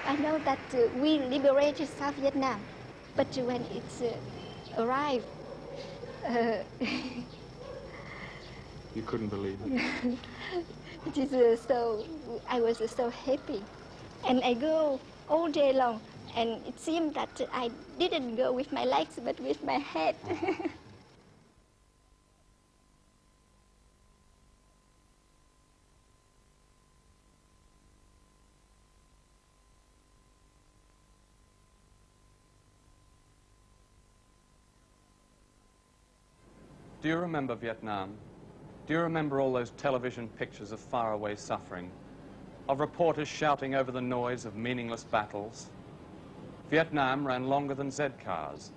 I know that we liberated South Vietnam, but when it arrived, you couldn't believe it. it is I was so happy, and I go all day long, and it seemed that I didn't go with my legs, but with my head. Do you remember Vietnam? Do you remember all those television pictures of faraway suffering, of reporters shouting over the noise of meaningless battles? Vietnam ran longer than Z cars,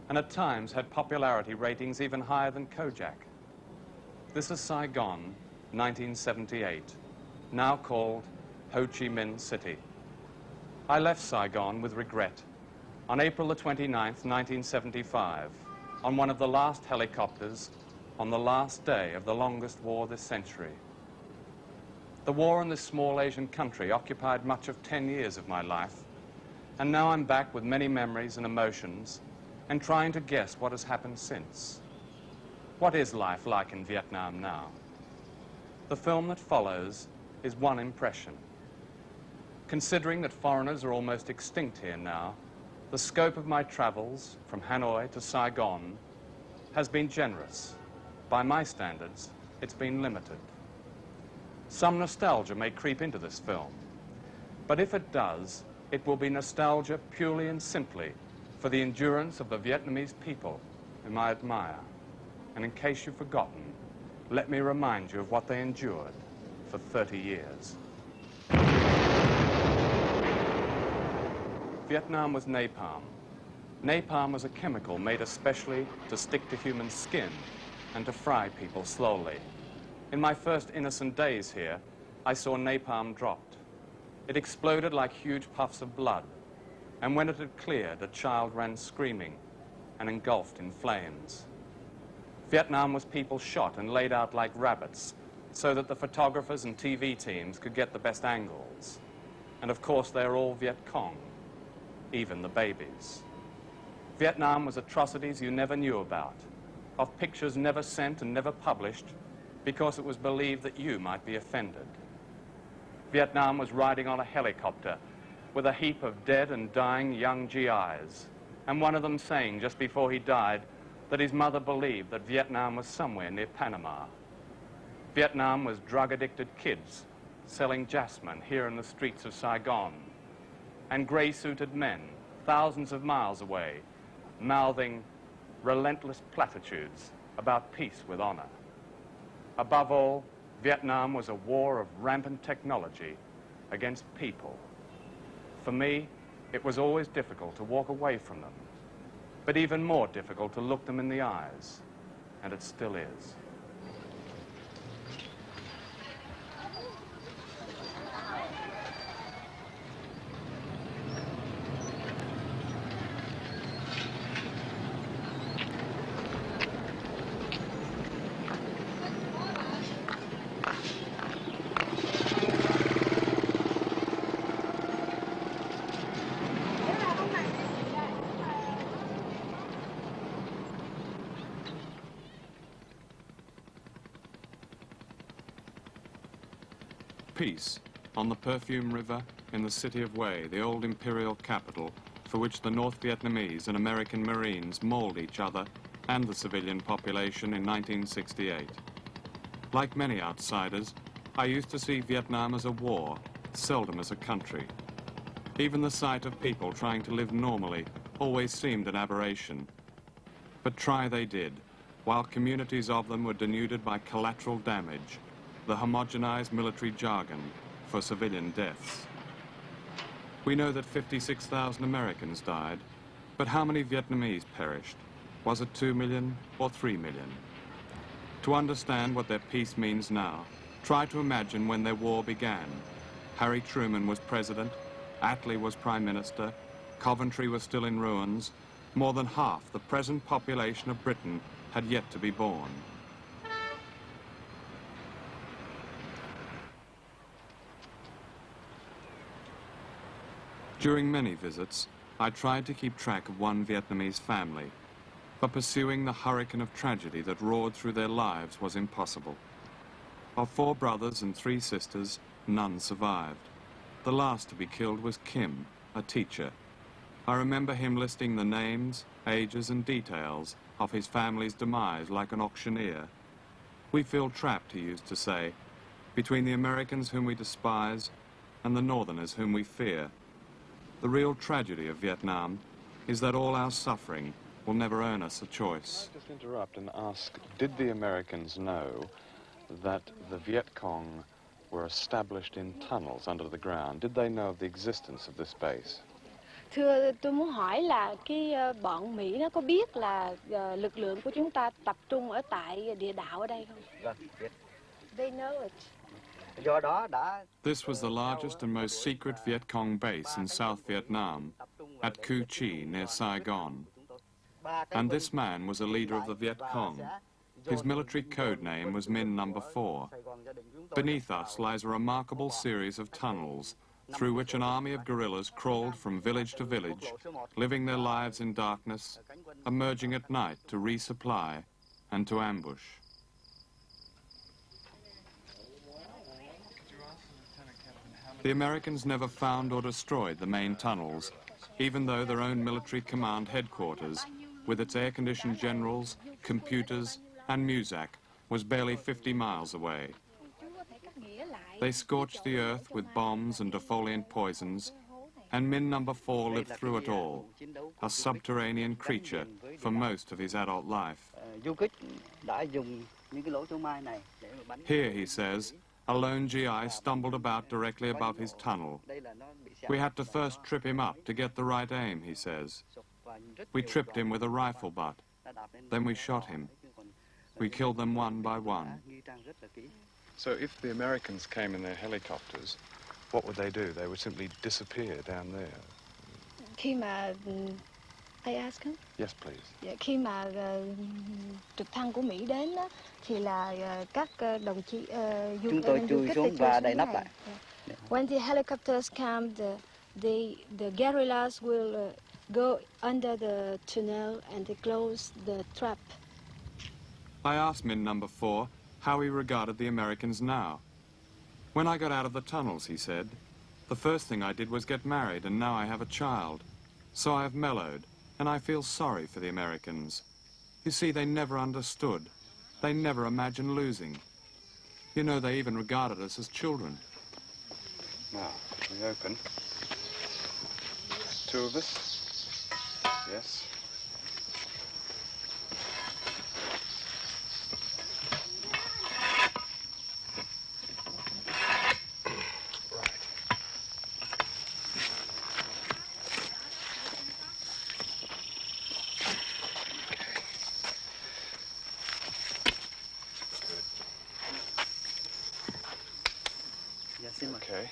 and at times had popularity ratings even higher than Kojak. This is Saigon, 1978, now called Ho Chi Minh City. I left Saigon with regret on April the 29th, 1975, on one of the last helicopters on the last day of the longest war this century. The war in this small Asian country occupied much of 10 years of my life, and now I'm back with many memories and emotions and trying to guess what has happened since. What is life like in Vietnam now? The film that follows is one impression. Considering that foreigners are almost extinct here now, the scope of my travels from Hanoi to Saigon has been generous. By my standards, it's been limited. Some nostalgia may creep into this film, but if it does, it will be nostalgia purely and simply for the endurance of the Vietnamese people whom I admire. And in case you've forgotten, let me remind you of what they endured for 30 years. Vietnam was napalm. Napalm was a chemical made especially to stick to human skin and to fry people slowly. In my first innocent days here, I saw napalm dropped. It exploded like huge puffs of blood, and when it had cleared, a child ran screaming and engulfed in flames. Vietnam was people shot and laid out like rabbits so that the photographers and TV teams could get the best angles. And of course, they're all Viet Cong, even the babies. Vietnam was atrocities you never knew about, of pictures never sent and never published because it was believed that you might be offended. Vietnam was riding on a helicopter with a heap of dead and dying young GIs, and one of them saying just before he died that his mother believed that Vietnam was somewhere near Panama. Vietnam was drug-addicted kids selling jasmine here in the streets of Saigon, and gray-suited men thousands of miles away mouthing relentless platitudes about peace with honor. Above all, Vietnam was a war of rampant technology against people. For me, it was always difficult to walk away from them, but even more difficult to look them in the eyes, and it still is. Peace on the Perfume River in the city of Hue, the old imperial capital for which the North Vietnamese and American Marines mauled each other and the civilian population in 1968. Like many outsiders, I used to see Vietnam as a war, seldom as a country. Even the sight of people trying to live normally always seemed an aberration. But try they did, while communities of them were denuded by collateral damage, the homogenized military jargon for civilian deaths. We know that 56,000 Americans died, but how many Vietnamese perished? Was it 2 million or 3 million? To understand what their peace means now, try to imagine when their war began. Harry Truman was president, Attlee was prime minister, Coventry was still in ruins, more than half the present population of Britain had yet to be born. During many visits, I tried to keep track of one Vietnamese family, but pursuing the hurricane of tragedy that roared through their lives was impossible. Of 4 brothers and 3 sisters, none survived. The last to be killed was Kim, a teacher. I remember him listing the names, ages and details of his family's demise like an auctioneer. We feel trapped, he used to say, between the Americans whom we despise and the Northerners whom we fear. The real tragedy of Vietnam is that all our suffering will never earn us a choice. I'll just interrupt and ask, did the Americans know that the Viet Cong were established in tunnels under the ground? Did they know of the existence of this base? Thưa, tôi muốn hỏi là bọn Mỹ nó có biết là lực lượng của chúng ta tập trung ở tại địa đạo ở đây không? Vâng, biết. They know it. Do đó đã This was the largest and most secret Viet Cong base in South Vietnam, at Cu Chi near Saigon. And this man was a leader of the Viet Cong. His military code name was Min Number 4. Beneath us lies a remarkable series of tunnels through which an army of guerrillas crawled from village to village, living their lives in darkness, emerging at night to resupply and to ambush. The Americans never found or destroyed the main tunnels, even though their own military command headquarters, with its air-conditioned generals, computers, and Muzak, was barely 50 miles away. They scorched the earth with bombs and defoliant poisons, and Min Number 4 lived through it all, a subterranean creature for most of his adult life. Here, he says, a lone GI stumbled about directly above his tunnel. We had to first trip him up to get the right aim, he says. We tripped him with a rifle butt. Then we shot him. We killed them one by one. So if the Americans came in their helicopters, what would they do? They would simply disappear down there. Khi mà I ask him? Yes, please. Dạ, khi mà trực thăng của Mỹ đến đó, thì là các đồng chí chúng tôi chui xuống và đậy nắp lại. When the helicopters come, the guerrillas will go under the tunnel and they close the trap. I asked Min Number 4 how he regarded the Americans now. When I got out of the tunnels, he said, the first thing I did was get married, and now I have a child. So I have mellowed, and I feel sorry for the Americans. You see, they never understood. They never imagined losing. You know, they even regarded us as children. Now, we open. 2 of us. Yes. Okay.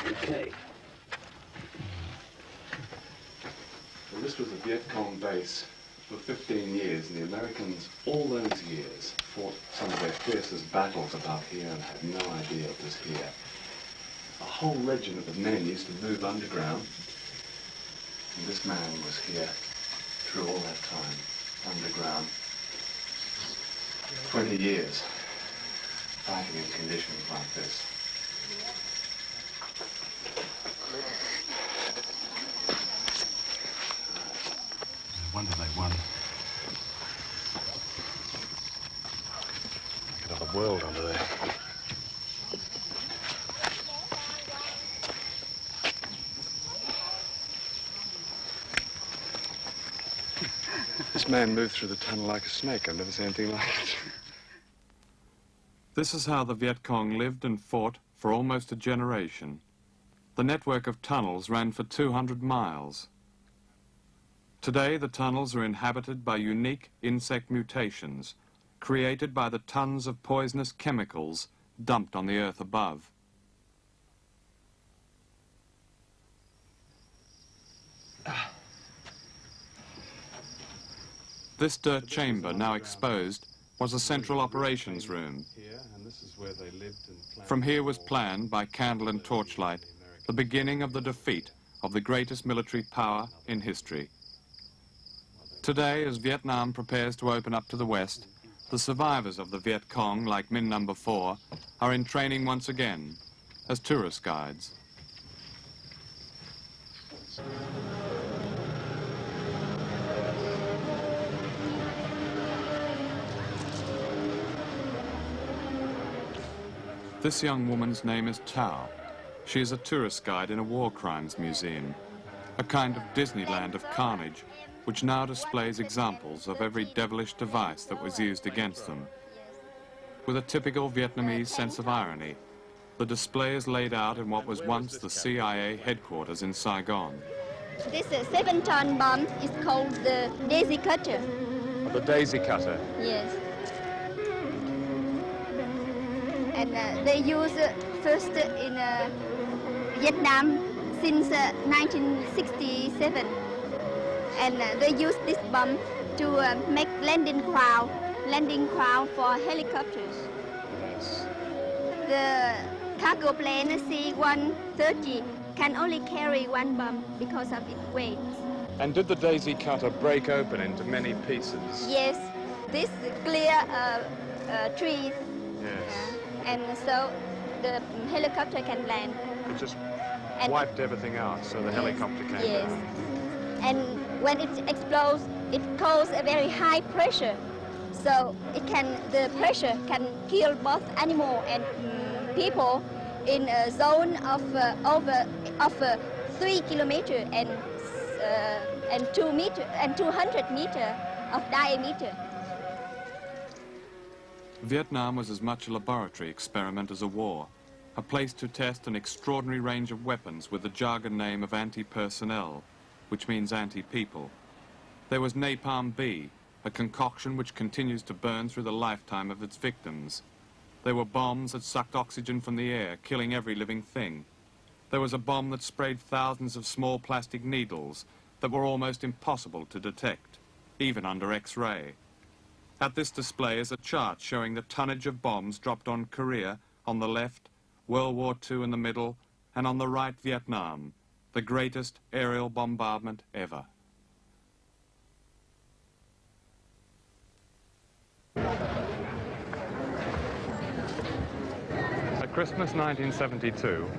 Okay. Well, this was a Viet Cong base for 15 years, and the Americans, all those years, fought some of their fiercest battles about here and had no idea it was here. A whole regiment of men used to move underground, and this man was here through all that time, underground. 20 years, fighting in conditions like this. No wonder they won. Look at the world under there. This man moved through the tunnel like a snake. I've never seen anything like it. This is how the Viet Cong lived and fought for almost a generation. The network of tunnels ran for 200 miles. Today, the tunnels are inhabited by unique insect mutations, created by the tons of poisonous chemicals dumped on the earth above. This dirt chamber, now exposed, was a central operations room. From here was planned, by candle and torchlight, the beginning of the defeat of the greatest military power in history. Today, as Vietnam prepares to open up to the West, the survivors of the Viet Cong, like Min No. 4, are in training once again as tourist guides. This young woman's name is Tao. She is a tourist guide in a war crimes museum, a kind of Disneyland of carnage, which now displays examples of every devilish device that was used against them. With a typical Vietnamese sense of irony, the display is laid out in what was once the CIA headquarters in Saigon. This 7-ton bomb is called the daisy cutter. The daisy cutter. Yes. And they use first in Vietnam since 1967. And they use this bomb to make landing crown for helicopters. The cargo plane C-130 can only carry one bomb because of its weight. And did the daisy cutter break open into many pieces? Yes, this clear trees. Yes. And so the helicopter can land. It just And- wiped everything out, so the helicopter came Yes. down. And when it explodes, it causes a very high pressure. So the pressure can kill both animal and people in a zone of 3 kilometers and 200 meters of diameter. Vietnam was as much a laboratory experiment as a war, a place to test an extraordinary range of weapons with the jargon name of anti-personnel, which means anti-people. There was Napalm B, a concoction which continues to burn through the lifetime of its victims. There were bombs that sucked oxygen from the air, killing every living thing. There was a bomb that sprayed thousands of small plastic needles that were almost impossible to detect, even under X-ray. At this display is a chart showing the tonnage of bombs dropped on Korea on the left, World War II in the middle, and on the right Vietnam, the greatest aerial bombardment ever. At Christmas 1972,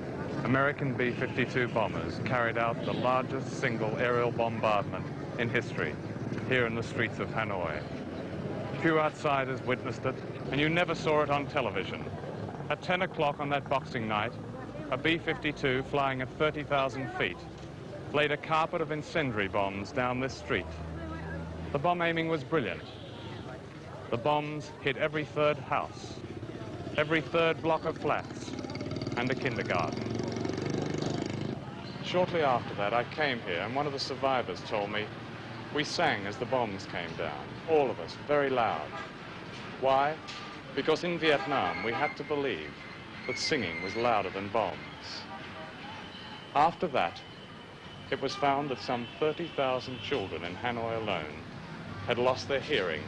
American B-52 bombers carried out the largest single aerial bombardment in history here in the streets of Hanoi. Few outsiders witnessed it, and you never saw it on television. At 10 o'clock on that Boxing night, a B-52 flying at 30,000 feet laid a carpet of incendiary bombs down this street. The bomb aiming was brilliant. The bombs hit every third house, every third block of flats, and a kindergarten. Shortly after that, I came here, and one of the survivors told me we sang as the bombs came down, all of us, very loud. Why? Because in Vietnam, we had to believe that singing was louder than bombs. After that, it was found that some 30,000 children in Hanoi alone had lost their hearing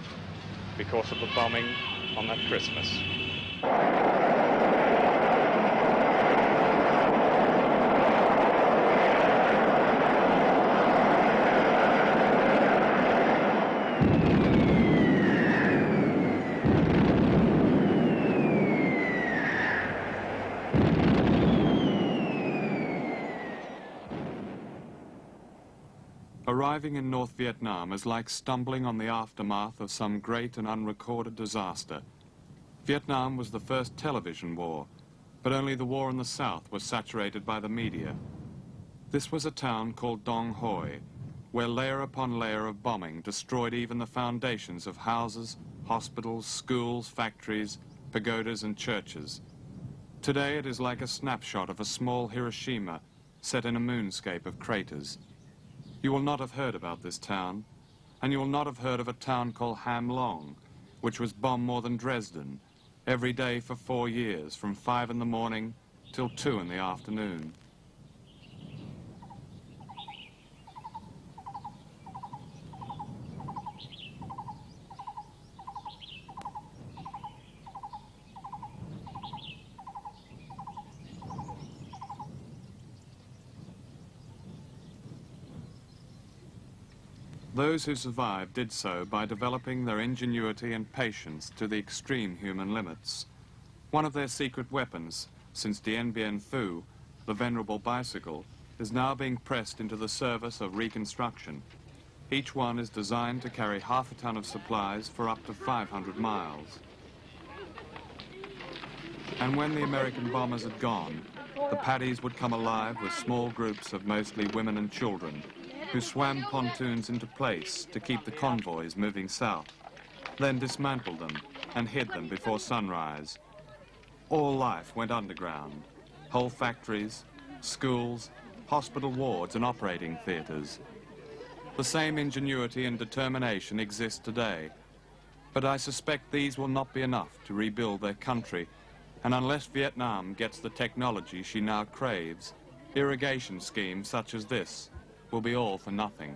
because of the bombing on that Christmas. Arriving in North Vietnam is like stumbling on the aftermath of some great and unrecorded disaster. Vietnam was the first television war, but only the war in the South was saturated by the media. This was a town called Dong Hoi, where layer upon layer of bombing destroyed even the foundations of houses, hospitals, schools, factories, pagodas and churches. Today it is like a snapshot of a small Hiroshima set in a moonscape of craters. You will not have heard about this town, and you will not have heard of a town called Ham Long, which was bombed more than Dresden, every day for 4 years, from 5 in the morning till 2 in the afternoon. Those who survived did so by developing their ingenuity and patience to the extreme human limits. One of their secret weapons, since Dien Bien Phu, the venerable bicycle, is now being pressed into the service of reconstruction. Each one is designed to carry half a ton of supplies for up to 500 miles. And when the American bombers had gone, the paddies would come alive with small groups of mostly women and children who swam pontoons into place to keep the convoys moving south, then dismantled them and hid them before sunrise. All life went underground. Whole factories, schools, hospital wards and operating theatres. The same ingenuity and determination exist today, but I suspect these will not be enough to rebuild their country, and unless Vietnam gets the technology she now craves, irrigation schemes such as this will be all for nothing.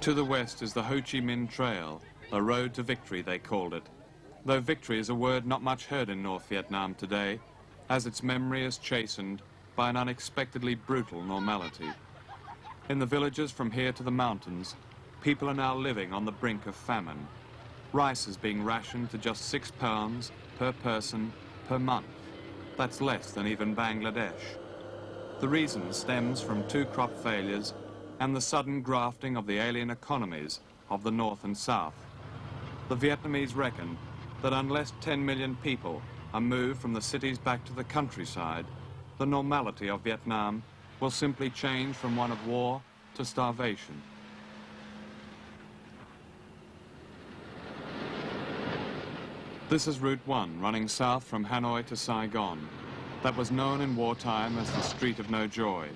To the west is the Ho Chi Minh Trail, a road to victory they called it, though victory is a word not much heard in North Vietnam today, as its memory is chastened by an unexpectedly brutal normality. In the villages from here to the mountains, people are now living on the brink of famine. Rice is being rationed to just 6 pounds per person per month. That's less than even Bangladesh. The reason stems from 2 crop failures and the sudden grafting of the alien economies of the North and South. The Vietnamese reckon that unless 10 million people are moved from the cities back to the countryside, the normality of Vietnam will simply change from one of war to starvation. This is Route 1, running south from Hanoi to Saigon. That was known in wartime as the Street of No Joy.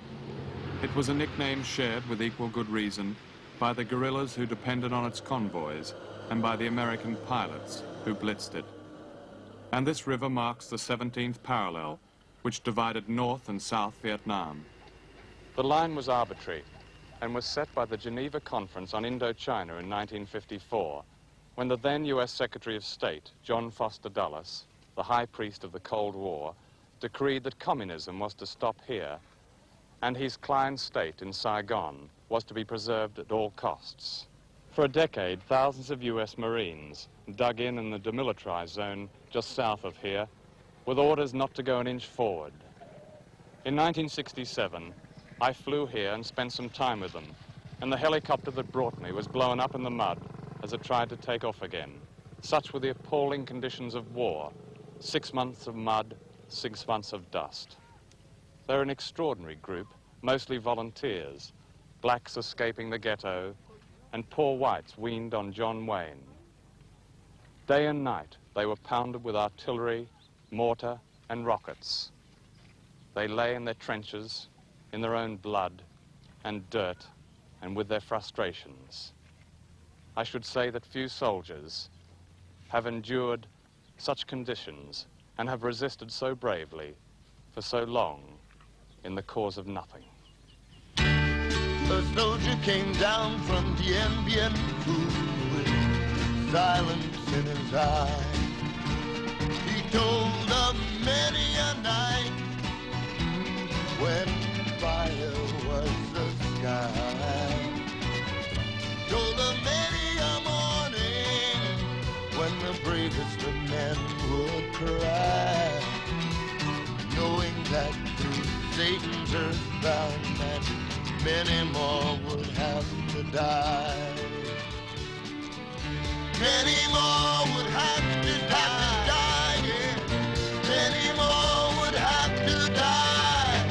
It was a nickname shared with equal good reason by the guerrillas who depended on its convoys and by the American pilots who blitzed it. And this river marks the 17th parallel, which divided North and South Vietnam. The line was arbitrary and was set by the Geneva Conference on Indochina in 1954, when the then U.S. Secretary of State, John Foster Dulles, the high priest of the Cold War, decreed that communism was to stop here, and his client state in Saigon was to be preserved at all costs. For a decade, thousands of U.S. Marines dug in the demilitarized zone just south of here, with orders not to go an inch forward. In 1967, I flew here and spent some time with them, and the helicopter that brought me was blown up in the mud as it tried to take off again. Such were the appalling conditions of war. 6 months of mud, 6 months of dust. They're an extraordinary group, mostly volunteers, blacks escaping the ghetto, and poor whites weaned on John Wayne. Day and night, they were pounded with artillery, mortar, and rockets. They lay in their trenches, in their own blood and dirt, and with their frustrations. I should say that few soldiers have endured such conditions and have resisted so bravely for so long in the cause of nothing. A soldier came down from Dien Bien Phu with silence in his eye. He told of many a night when fire was the sky. Told of many a morning when the bravest of men would cry, knowing that through Satan's earthbound magic many more would have to die. Many more would have to die, yeah. Many more would have to die.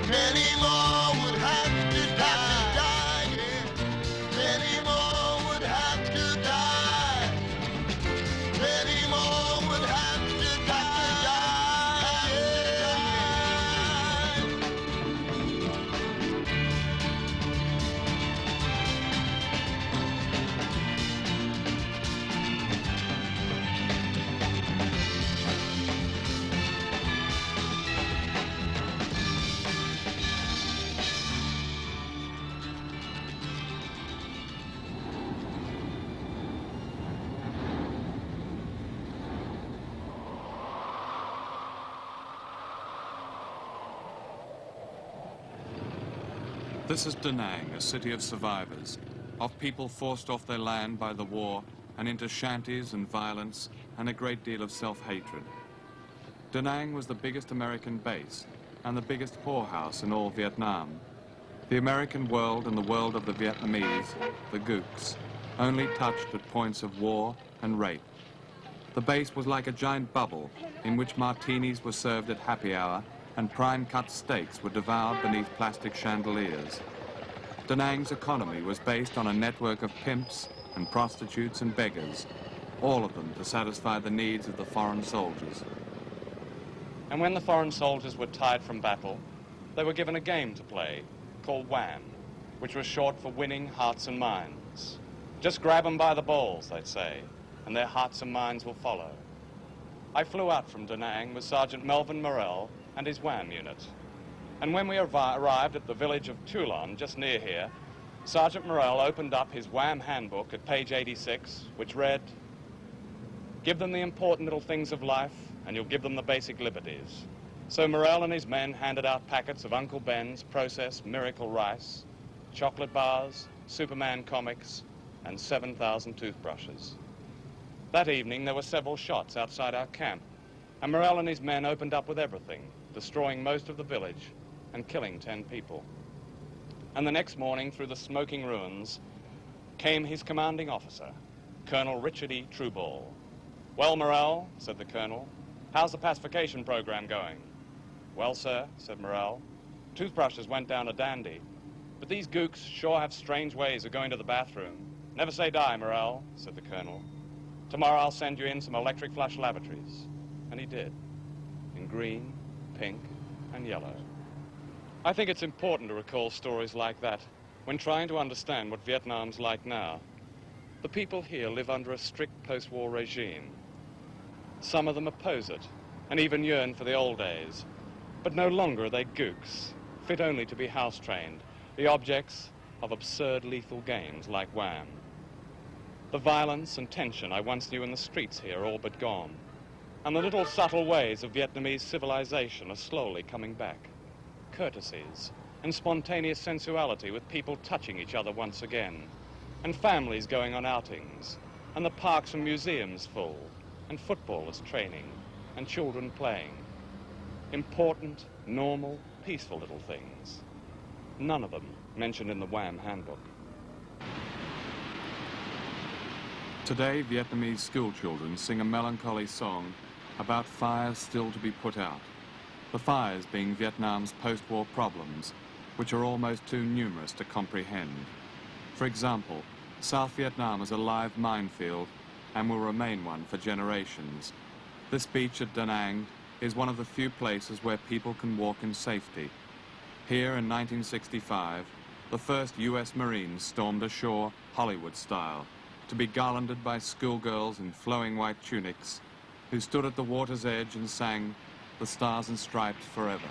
Many more would have to die, yeah. Many more would have to die. Many more would have to die, yeah. This is Da Nang, a city of survivors, of people forced off their land by the war and into shanties and violence and a great deal of self-hatred. Da Nang was the biggest American base and the biggest whorehouse in all Vietnam. The American world and the world of the Vietnamese, the Gooks, only touched at points of war and rape. The base was like a giant bubble in which martinis were served at happy hour and prime-cut steaks were devoured beneath plastic chandeliers. Da Nang's economy was based on a network of pimps and prostitutes and beggars, all of them to satisfy the needs of the foreign soldiers. And when the foreign soldiers were tired from battle, they were given a game to play called Wham, which was short for winning hearts and minds. Just grab them by the balls, they'd say, and their hearts and minds will follow. I flew out from Da Nang with Sergeant Melvin Morrell and his Wham unit. And when we arrived at the village of Toulon, just near here, Sergeant Morrell opened up his Wham handbook at page 86, which read, "Give them the important little things of life, and you'll give them the basic liberties." So Morrell and his men handed out packets of Uncle Ben's processed miracle rice, chocolate bars, Superman comics, and 7,000 toothbrushes. That evening, there were several shots outside our camp, and Morrell and his men opened up with everything, destroying most of the village and killing 10 people. And the next morning, through the smoking ruins, came his commanding officer, Colonel Richard E. Trueball. "Well, Morrell," said the colonel, "how's the pacification program going?" "Well, sir," said Morrell, "toothbrushes went down a dandy, but these gooks sure have strange ways of going to the bathroom." "Never say die, Morrell," said the colonel. "Tomorrow I'll send you in some electric flush lavatories." And he did, in green, pink, and yellow. I think it's important to recall stories like that when trying to understand what Vietnam's like now. The people here live under a strict post-war regime. Some of them oppose it and even yearn for the old days. But no longer are they gooks, fit only to be house-trained, the objects of absurd lethal games like Wham. The violence and tension I once knew in the streets here are all but gone. And the little subtle ways of Vietnamese civilization are slowly coming back. Courtesies and spontaneous sensuality with people touching each other once again, and families going on outings, and the parks and museums full, and footballers training, and children playing. Important, normal, peaceful little things. None of them mentioned in the Wham handbook. Today, Vietnamese schoolchildren sing a melancholy song about fires still to be put out. The fires being Vietnam's post-war problems, which are almost too numerous to comprehend. For example, South Vietnam is a live minefield and will remain one for generations. This beach at Da Nang is one of the few places where people can walk in safety. Here in 1965, the first US Marines stormed ashore Hollywood style, to be garlanded by schoolgirls in flowing white tunics who stood at the water's edge and sang "The Stars and Stripes Forever."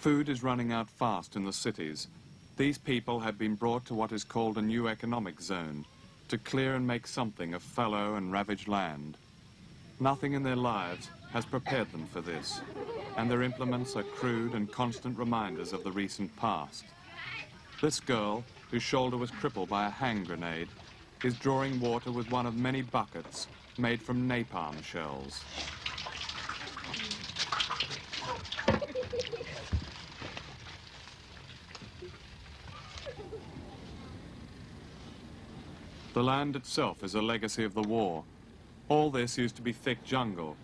Food is running out fast in the cities. These people have been brought to what is called a new economic zone, to clear and make something of fallow and ravaged land. Nothing in their lives has prepared them for this, and their implements are crude and constant reminders of the recent past. This girl, whose shoulder was crippled by a hand grenade, is drawing water with one of many buckets made from napalm shells. The land itself is a legacy of the war. All this used to be thick jungle.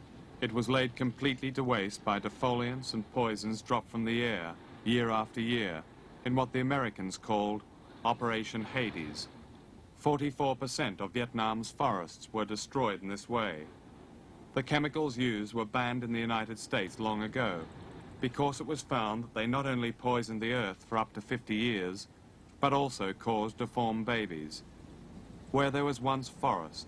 It was laid completely to waste by defoliants and poisons dropped from the air, year after year, in what the Americans called Operation Hades. 44% of Vietnam's forests were destroyed in this way. The chemicals used were banned in the United States long ago because it was found that they not only poisoned the earth for up to 50 years, but also caused deformed babies. Where there was once forest,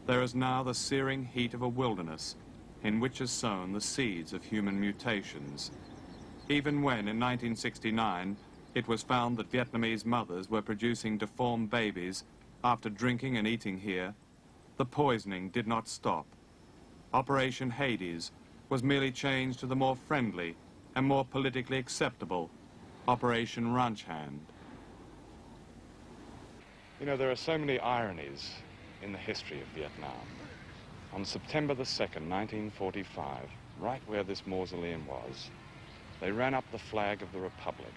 there is now the searing heat of a wilderness in which is sown the seeds of human mutations. Even when, in 1969, it was found that Vietnamese mothers were producing deformed babies after drinking and eating here, the poisoning did not stop. Operation Hades was merely changed to the more friendly and more politically acceptable Operation Ranch Hand. You know, there are so many ironies in the history of Vietnam. On September the 2nd, 1945, right where this mausoleum was, they ran up the flag of the Republic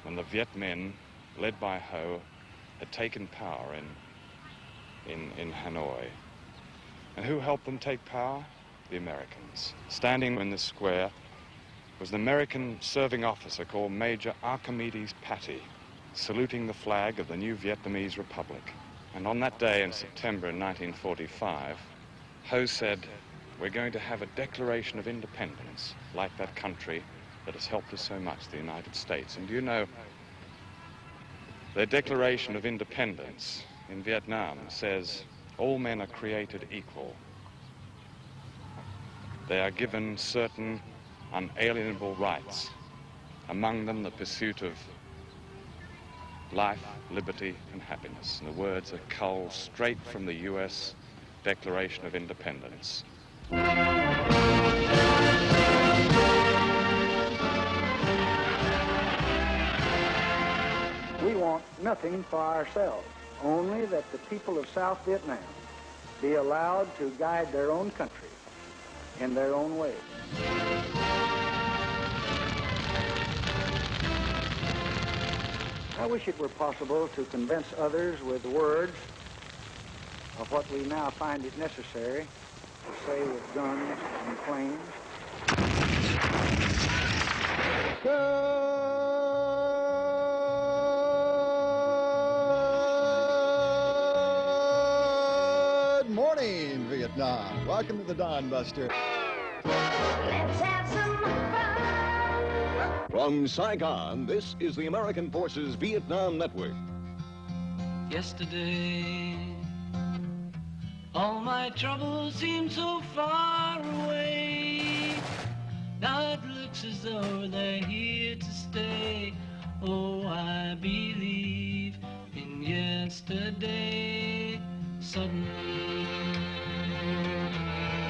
when the Viet Minh, led by Ho, had taken power in Hanoi. And who helped them take power? The Americans. Standing in the square was an American serving officer called Major Archimedes Patty, saluting the flag of the new Vietnamese Republic. And on that day in September 1945, Ho said, "We're going to have a Declaration of Independence, like that country that has helped us so much, the United States." And do you know, their Declaration of Independence in Vietnam says, all men are created equal. They are given certain unalienable rights, among them the pursuit of life, liberty, and happiness. And the words are culled straight from the U.S. Declaration of Independence. We want nothing for ourselves, only that the people of South Vietnam be allowed to guide their own country in their own way. I wish it were possible to convince others with words of what we now find it necessary to say with guns and planes. Good morning, Vietnam. Welcome to the Dawn Buster. Let's have some fun. From Saigon, this is the American Forces Vietnam Network. Yesterday, all my troubles seem so far away. Now it looks as though they're here to stay. Oh, I believe in yesterday. Suddenly,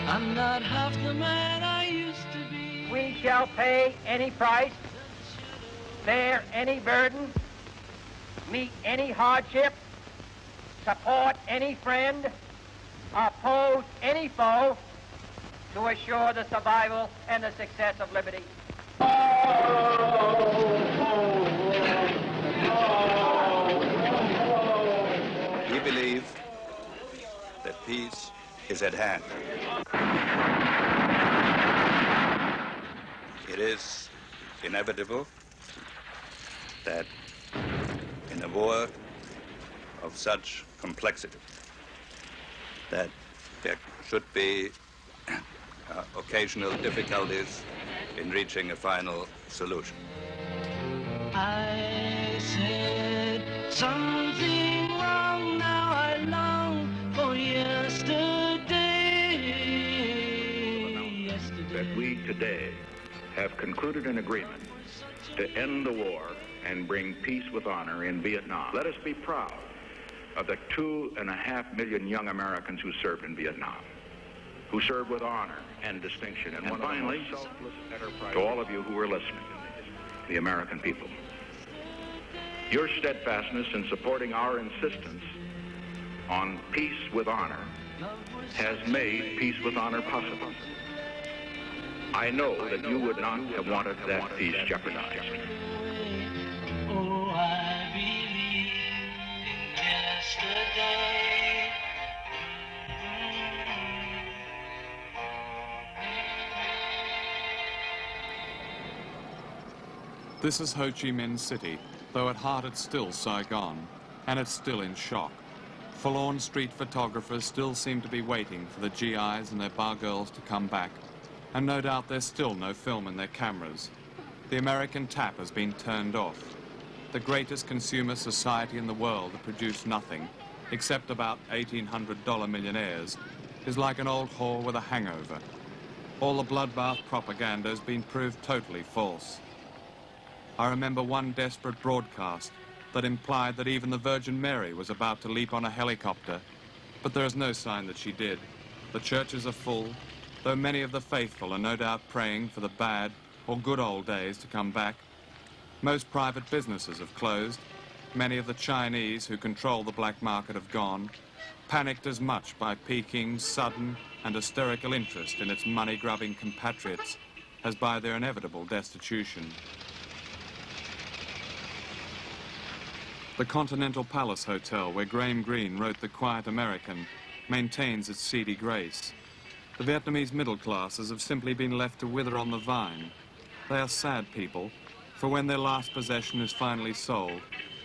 I'm not half the man I used to be. We shall pay any price, bear any burden, meet any hardship, support any friend, oppose any foe to assure the survival and the success of liberty. We believe that peace is at hand. It is inevitable that in a war of such complexity that there should be occasional difficulties in reaching a final solution. I said something wrong, now I long for yesterday. That we today have concluded an agreement to end the war and bring peace with honor in Vietnam. Let us be proud of the 2.5 million young Americans who served in Vietnam, who served with honor and distinction. And finally, to all of you who are listening, the American people, your steadfastness in supporting our insistence on peace with honor has made peace with honor possible. I know that you would not have wanted that peace jeopardized. Oh, I believe in yesterday. This is Ho Chi Minh City, though at heart it's still Saigon. and it's still in shock. Forlorn street photographers still seem to be waiting for the GIs and their bar girls to come back, and no doubt there's still no film in their cameras. The American tap has been turned off. The greatest consumer society in the world that produced nothing, except about $1,800 millionaires, is like an old whore with a hangover. All the bloodbath propaganda has been proved totally false. I remember one desperate broadcast that implied that even the Virgin Mary was about to leap on a helicopter, but there is no sign that she did. The churches are full, though many of the faithful are no doubt praying for the bad or good old days to come back. Most private businesses have closed. Many of the Chinese who control the black market have gone, panicked as much by Peking's sudden and hysterical interest in its money-grubbing compatriots as by their inevitable destitution. The Continental Palace Hotel, where Graham Greene wrote The Quiet American, maintains its seedy grace. The Vietnamese middle classes have simply been left to wither on the vine. They are sad people, for when their last possession is finally sold,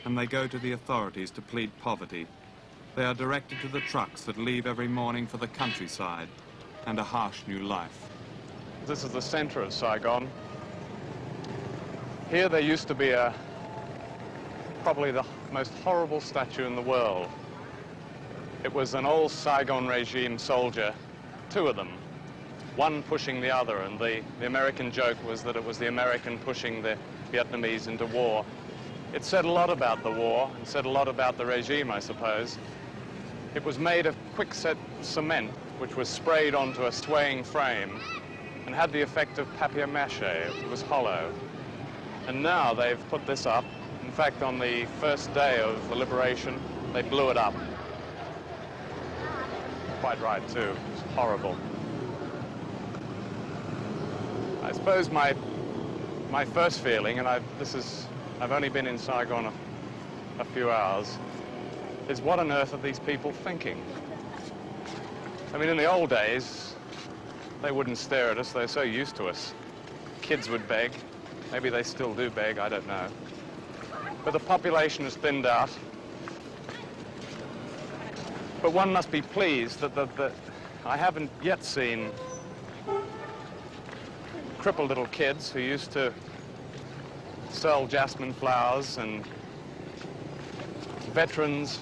and they go to the authorities to plead poverty, they are directed to the trucks that leave every morning for the countryside and a harsh new life. This is the center of Saigon. Here there used to be probably the most horrible statue in the world. It was an old Saigon regime soldier, two of them, one pushing the other, and the American joke was that it was the American pushing the Vietnamese into war. It said a lot about the war, and said a lot about the regime, I suppose. It was made of quickset cement, which was sprayed onto a swaying frame and had the effect of papier-mâché. It was hollow. And now they've put this up. In fact, on the first day of the liberation, they blew it up. Quite right, too. It was horrible. I suppose my first feeling, and I've only been in Saigon a few hours, is what on earth are these people thinking? I mean, in the old days, they wouldn't stare at us. They're so used to us. Kids would beg. Maybe they still do beg, I don't know. But the population has thinned out. But one must be pleased that I haven't yet seen crippled little kids who used to sell jasmine flowers, and veterans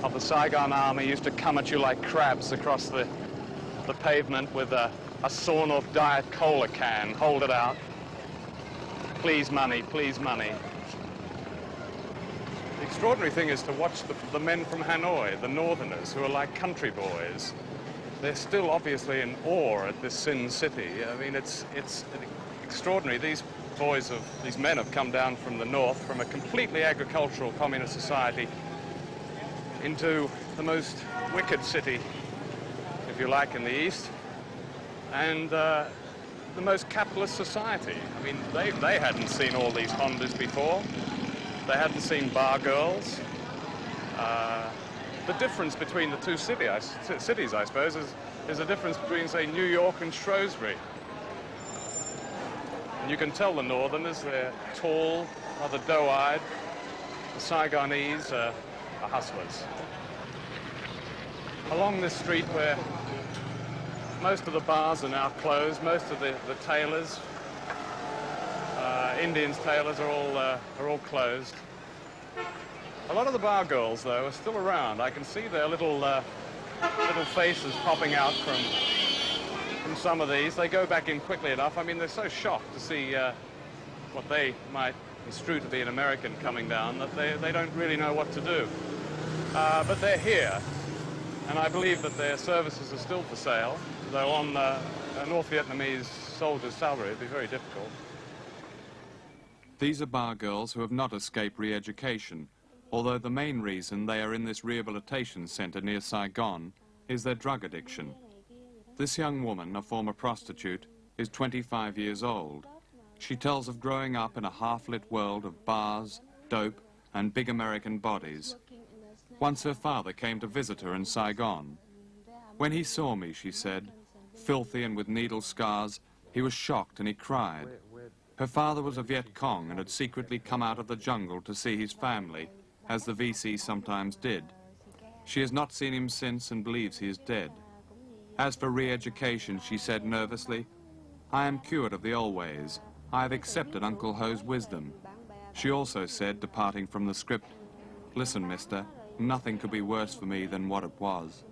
of the Saigon army used to come at you like crabs across the pavement with a sawn-off Diet Cola can, hold it out. Please money, please money. The extraordinary thing is to watch the men from Hanoi, the northerners, who are like country boys. They're still obviously in awe at this Sin City. I mean, it's extraordinary. These men have come down from the north, from a completely agricultural communist society, into the most wicked city, if you like, in the east, and the most capitalist society. I mean, they hadn't seen all these Hondas before. They hadn't seen bar girls. The difference between the two cities, I suppose, is the difference between, say, New York and Shrewsbury. And you can tell the northerners, they're tall, rather doe-eyed. The Saigonese are hustlers. Along this street where most of the bars are now closed, most of the tailors, Indians' tailors are all closed. A lot of the bar girls, though, are still around. I can see their little faces popping out from some of these. They go back in quickly enough. I mean, they're so shocked to see what they might construe to be an American coming down that they don't really know what to do. But they're here, and I believe that their services are still for sale, though on a North Vietnamese soldier's salary it'd be very difficult. These are bar girls who have not escaped re-education, although the main reason they are in this rehabilitation center near Saigon is their drug addiction. This young woman, a former prostitute, is 25 years old. She tells of growing up in a half-lit world of bars, dope, and big American bodies. Once her father came to visit her in Saigon. When he saw me, she said, filthy and with needle scars, he was shocked and he cried. Her father was a Viet Cong and had secretly come out of the jungle to see his family, as the VC sometimes did. She has not seen him since and believes he is dead. As for re-education, she said nervously, "I am cured of the old ways. I have accepted Uncle Ho's wisdom." She also said, departing from the script, "Listen, mister, nothing could be worse for me than what it was."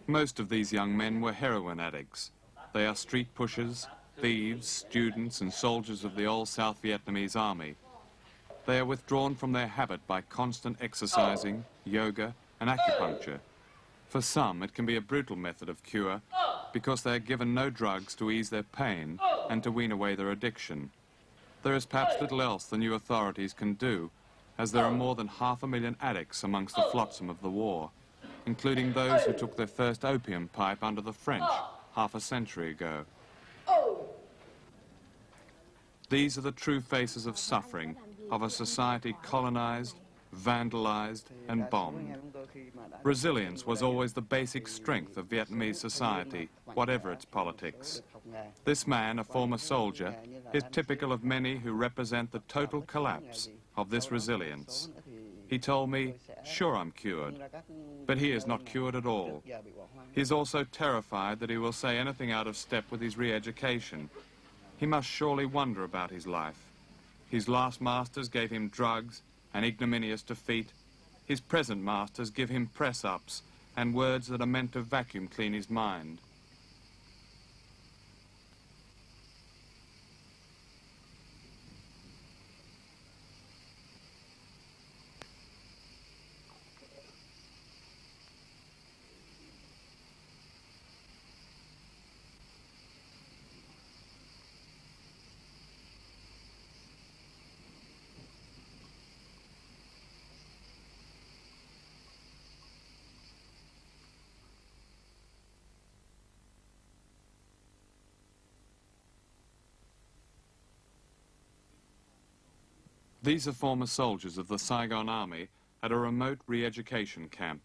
Most of these young men were heroin addicts. They are street pushers, thieves, students and soldiers of the old South Vietnamese army. They are withdrawn from their habit by constant exercising, yoga and acupuncture. For some, it can be a brutal method of cure because they are given no drugs to ease their pain and to wean away their addiction. There is perhaps little else the new authorities can do, as there are more than 500,000 addicts amongst the flotsam of the war, including those who took their first opium pipe under the French half a century ago. These are the true faces of suffering, of a society colonized, vandalized and bombed. Resilience was always the basic strength of Vietnamese society, whatever its politics. This man, a former soldier, is typical of many who represent the total collapse of this resilience. He told me, "Sure, I'm cured," but he is not cured at all. He is also terrified that he will say anything out of step with his re-education. He must surely wonder about his life. His last masters gave him drugs and ignominious defeat. His present masters give him press-ups and words that are meant to vacuum clean his mind. These are former soldiers of the Saigon Army at a remote re-education camp.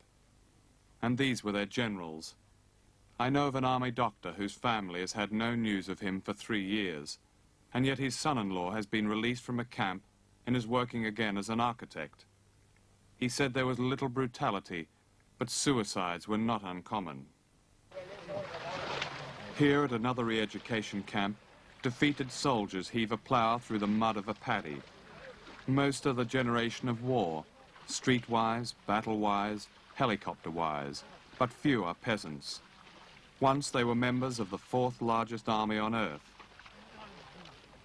And these were their generals. I know of an army doctor whose family has had no news of him for 3 years, and yet his son-in-law has been released from a camp and is working again as an architect. He said there was little brutality, but suicides were not uncommon. Here at another re-education camp, defeated soldiers heave a plough through the mud of a paddy. Most are the generation of war, streetwise, battle-wise, helicopter-wise, but few are peasants. Once they were members of the 4th largest army on earth.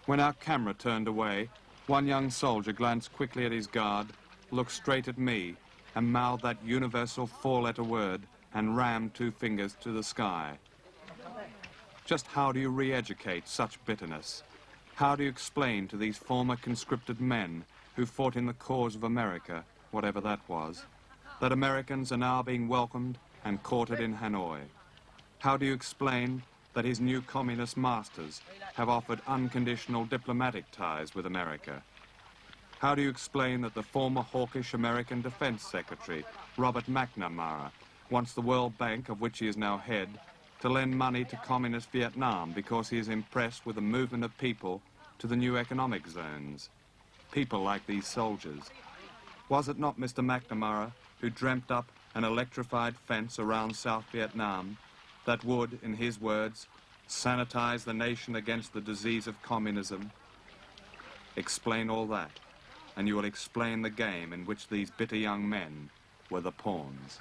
When our camera turned away, one young soldier glanced quickly at his guard, looked straight at me, and mouthed that universal 4-letter word and rammed 2 fingers to the sky. Just how do you re-educate such bitterness? How do you explain to these former conscripted men who fought in the cause of America, whatever that was, that Americans are now being welcomed and courted in Hanoi? How do you explain that his new communist masters have offered unconditional diplomatic ties with America? How do you explain that the former hawkish American Defense Secretary, Robert McNamara, wants the World Bank, of which he is now head, to lend money to communist Vietnam because he is impressed with the movement of people to the new economic zones? People like these soldiers. Was it not Mr. McNamara who dreamt up an electrified fence around South Vietnam that would, in his words, sanitize the nation against the disease of communism? explain all that, and you will explain the game in which these bitter young men were the pawns.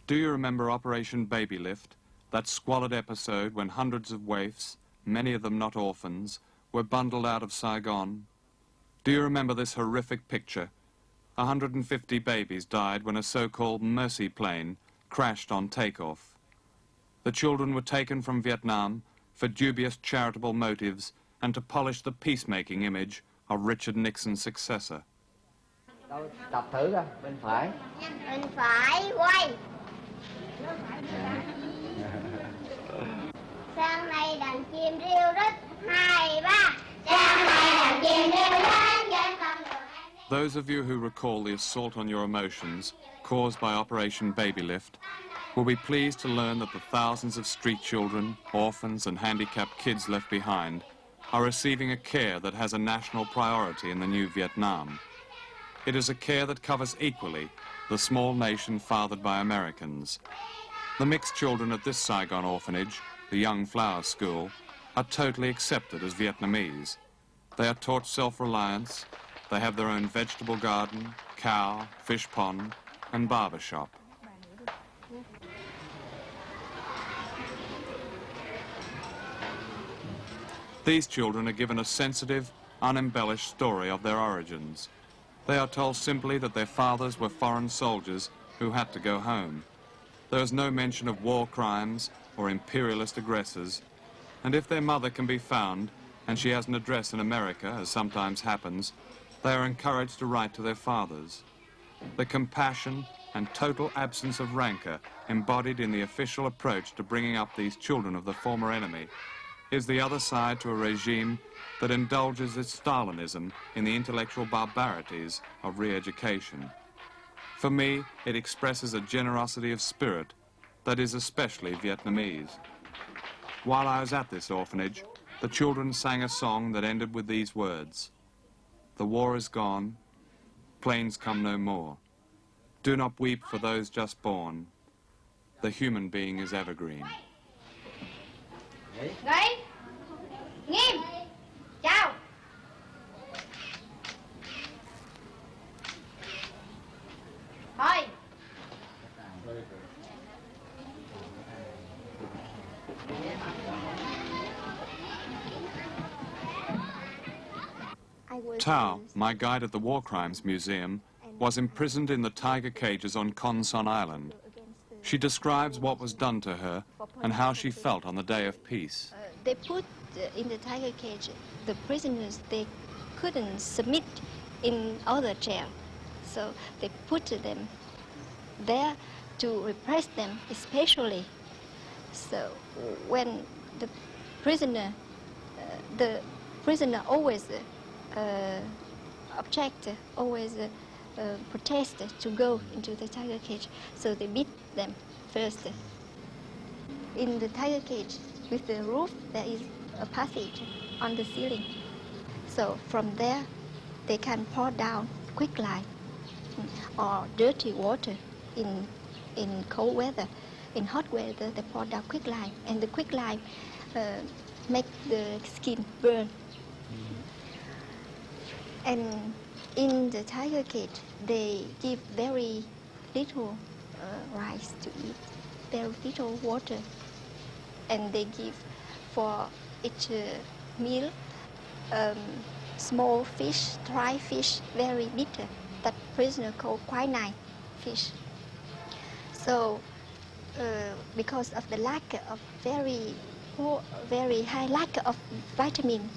Do you remember Operation Baby Lift, that squalid episode when hundreds of waifs, many of them not orphans, were bundled out of Saigon? Do you remember this horrific picture? 150 babies died when a so-called mercy plane crashed on takeoff. The children were taken from Vietnam for dubious charitable motives and to polish the peacemaking image of Richard Nixon's successor. Tập thử ra, bên phải. Bên phải, quay. Sáng nay đàn chim riu rít, 2, 3. Sáng nay đàn chim riu rít, trên con đường. Those of you who recall the assault on your emotions caused by Operation Baby Lift will be pleased to learn that the thousands of street children, orphans and handicapped kids left behind are receiving a care that has a national priority in the new Vietnam. It is a care that covers equally the small nation fathered by Americans. The mixed children at this Saigon orphanage, the Young Flower School, are totally accepted as Vietnamese. They are taught self-reliance. They have their own vegetable garden, cow, fish pond, and barber shop. These children are given a sensitive, unembellished story of their origins. They are told simply that their fathers were foreign soldiers who had to go home. There is no mention of war crimes or imperialist aggressors, and if their mother can be found and she has an address in America, as sometimes happens, they are encouraged to write to their fathers. The compassion and total absence of rancor embodied in the official approach to bringing up these children of the former enemy is the other side to a regime that indulges its Stalinism in the intellectual barbarities of re-education. For me, it expresses a generosity of spirit that is especially Vietnamese. While I was at this orphanage, the children sang a song that ended with these words: "The war is gone, planes come no more. Do not weep for those just born. The human being is evergreen." Đấy, nghiêm, chào. Thôi. Tao, my guide at the War Crimes Museum, was imprisoned in the tiger cages on Con Son Island. She describes what was done to her and how she felt on the day of peace. They put in the tiger cage the prisoners they couldn't submit in other jail. So they put them there to repress them especially. So when the prisoner always object, always protest to go into the tiger cage. So they beat them first. In the tiger cage, with the roof, there is a passage on the ceiling. So from there, they can pour down quicklime or dirty water in cold weather. In hot weather, they pour down quicklime, and the quicklime make the skin burn. And in the tiger cage, they give very little rice to eat, very little water, and they give for each meal small fish, dry fish, very bitter, that prisoner called quinine fish. So because of the lack of very high lack of vitamin,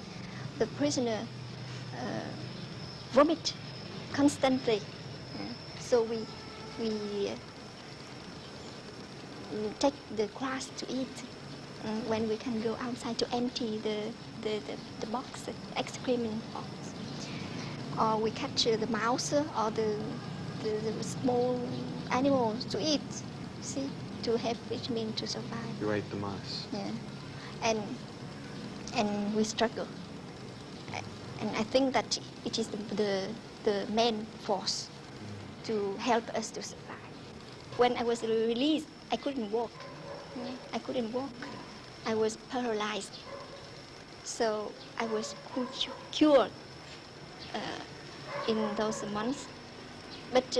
the prisoner vomit constantly. So we take the grass to eat when we can go outside to empty the box, the excrement box. Or we catch the mouse or the small animals to eat, see, to have vitamin to survive. You ate the mice? Yeah. And we struggle And I think that it is the main force to help us to survive. When I was released, I couldn't walk. I couldn't walk. I was paralyzed. So I was cured in those months. But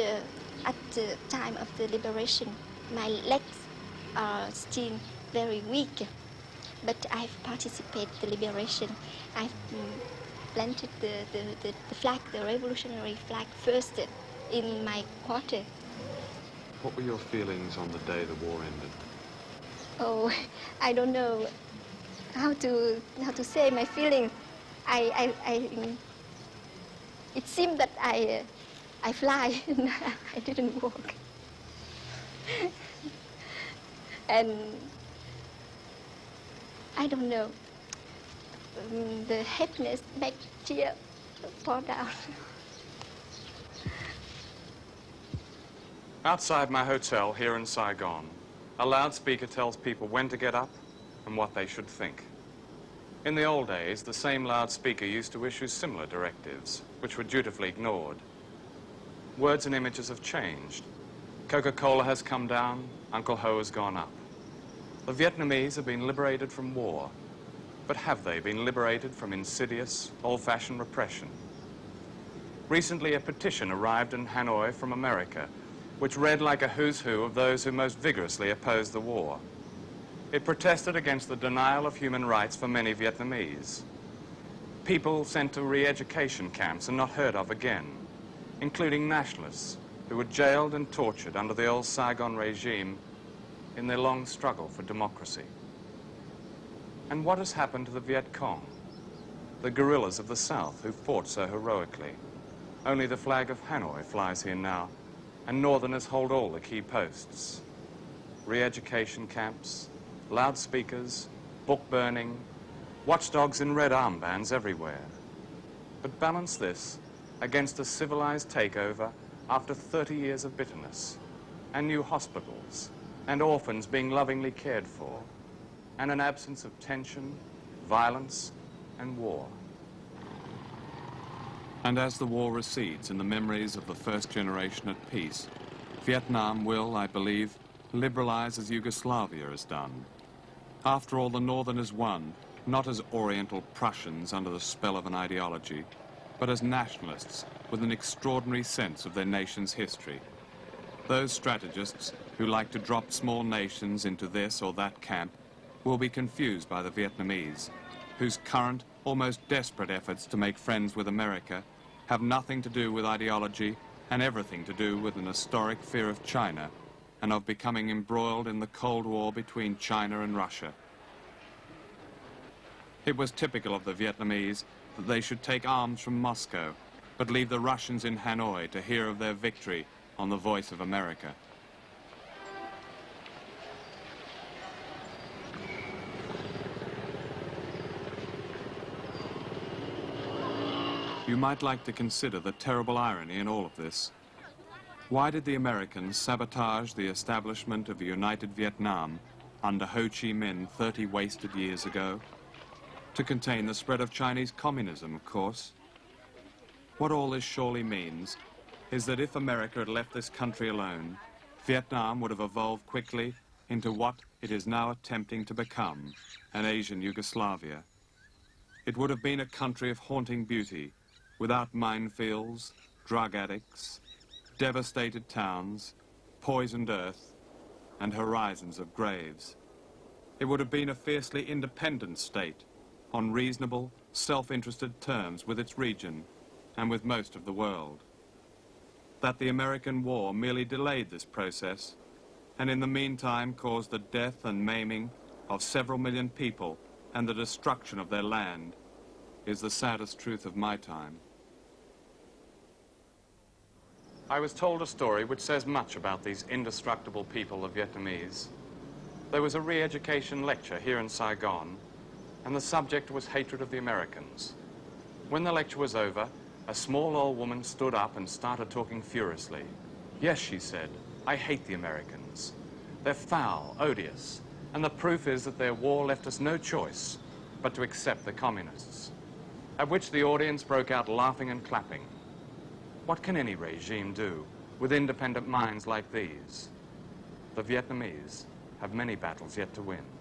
at the time of the liberation, my legs are still very weak. But I've participated in the liberation. I've planted the flag, the revolutionary flag, first in my quarter. What were your feelings on the day the war ended? Oh, I don't know how to say my feelings. It seemed that I fly. I didn't walk. And I don't know. The happiness make tears fall down. Outside my hotel here in Saigon, a loudspeaker tells people when to get up and what they should think. In the old days, the same loudspeaker used to issue similar directives, which were dutifully ignored. Words and images have changed. Coca-Cola has come down, Uncle Ho has gone up. The Vietnamese have been liberated from war, but have they been liberated from insidious, old-fashioned repression? Recently, a petition arrived in Hanoi from America, which read like a who's who of those who most vigorously opposed the war. It protested against the denial of human rights for many Vietnamese. People sent to re-education camps and not heard of again, including nationalists who were jailed and tortured under the old Saigon regime in their long struggle for democracy. And what has happened to the Viet Cong, the guerrillas of the South who fought so heroically? Only the flag of Hanoi flies here now, and Northerners hold all the key posts. Re-education camps, loudspeakers, book burning, watchdogs in red armbands everywhere. But balance this against a civilized takeover after 30 years of bitterness, and new hospitals, and orphans being lovingly cared for, and an absence of tension, violence, and war. And as the war recedes in the memories of the first generation at peace, Vietnam will, I believe, liberalize as Yugoslavia has done. After all, the Northerners won, not as Oriental Prussians under the spell of an ideology, but as nationalists with an extraordinary sense of their nation's history. Those strategists who like to drop small nations into this or that camp will be confused by the Vietnamese, whose current, almost desperate efforts to make friends with America have nothing to do with ideology and everything to do with an historic fear of China and of becoming embroiled in the Cold War between China and Russia. It was typical of the Vietnamese that they should take arms from Moscow, but leave the Russians in Hanoi to hear of their victory on the voice of America. You might like to consider the terrible irony in all of this. Why did the Americans sabotage the establishment of a united Vietnam under Ho Chi Minh 30 wasted years ago? To contain the spread of Chinese communism, of course. What all this surely means is that if America had left this country alone, Vietnam would have evolved quickly into what it is now attempting to become, an Asian Yugoslavia. It would have been a country of haunting beauty, without minefields, drug addicts, devastated towns, poisoned earth, and horizons of graves. It would have been a fiercely independent state, on reasonable, self-interested terms with its region and with most of the world. That the American war merely delayed this process, and in the meantime caused the death and maiming of several million people and the destruction of their land, is the saddest truth of my time. I was told a story which says much about these indestructible people, the Vietnamese. There was a re-education lecture here in Saigon, and the subject was hatred of the Americans. When the lecture was over, a small old woman stood up and started talking furiously. Yes, she said, I hate the Americans. They're foul, odious, and the proof is that their war left us no choice but to accept the communists. at which the audience broke out laughing and clapping. What can any regime do with independent minds like these? The Vietnamese have many battles yet to win.